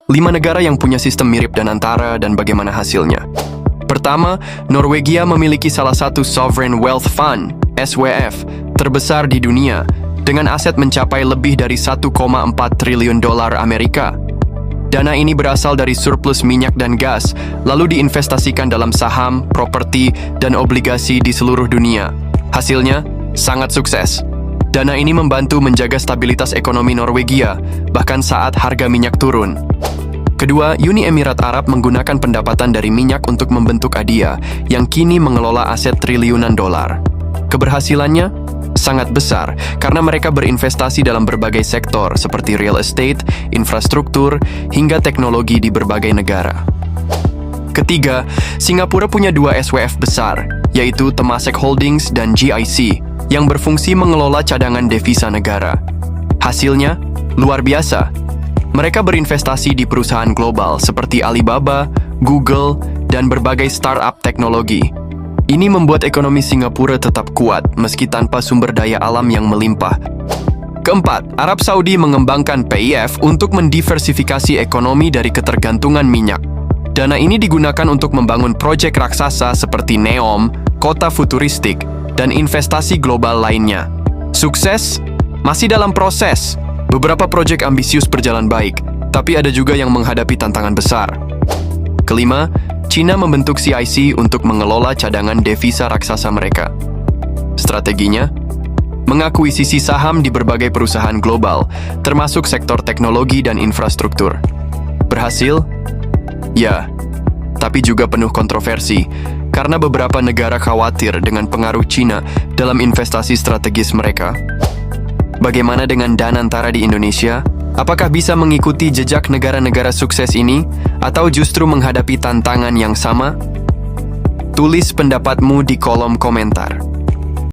5 negara yang punya sistem mirip Danantara dan bagaimana hasilnya. Pertama, Norwegia memiliki salah satu Sovereign Wealth Fund, SWF, terbesar di dunia, dengan aset mencapai lebih dari 1,4 triliun dolar Amerika. Dana ini berasal dari surplus minyak dan gas, lalu diinvestasikan dalam saham, properti, dan obligasi di seluruh dunia. Hasilnya, sangat sukses. Dana ini membantu menjaga stabilitas ekonomi Norwegia, bahkan saat harga minyak turun. Kedua, Uni Emirat Arab menggunakan pendapatan dari minyak untuk membentuk ADIA, yang kini mengelola aset triliunan dolar. Keberhasilannya sangat besar, karena mereka berinvestasi dalam berbagai sektor seperti real estate, infrastruktur, hingga teknologi di berbagai negara. Ketiga, Singapura punya 2 SWF besar, yaitu Temasek Holdings dan GIC, yang berfungsi mengelola cadangan devisa negara. Hasilnya luar biasa. Mereka berinvestasi di perusahaan global seperti Alibaba, Google, dan berbagai startup teknologi. Ini membuat ekonomi Singapura tetap kuat meski tanpa sumber daya alam yang melimpah. Keempat, Arab Saudi mengembangkan PIF untuk mendiversifikasi ekonomi dari ketergantungan minyak. Dana ini digunakan untuk membangun proyek raksasa seperti NEOM, kota futuristik, dan investasi global lainnya. Sukses masih dalam proses. Beberapa proyek ambisius berjalan baik, tapi ada juga yang menghadapi tantangan besar. Kelima, China membentuk CIC untuk mengelola cadangan devisa raksasa mereka. Strateginya, mengakuisisi saham di berbagai perusahaan global, termasuk sektor teknologi dan infrastruktur. Berhasil? Ya, tapi juga penuh kontroversi, karena beberapa negara khawatir dengan pengaruh China dalam investasi strategis mereka. Bagaimana dengan Danantara di Indonesia? Apakah bisa mengikuti jejak negara-negara sukses ini, atau justru menghadapi tantangan yang sama? Tulis pendapatmu di kolom komentar.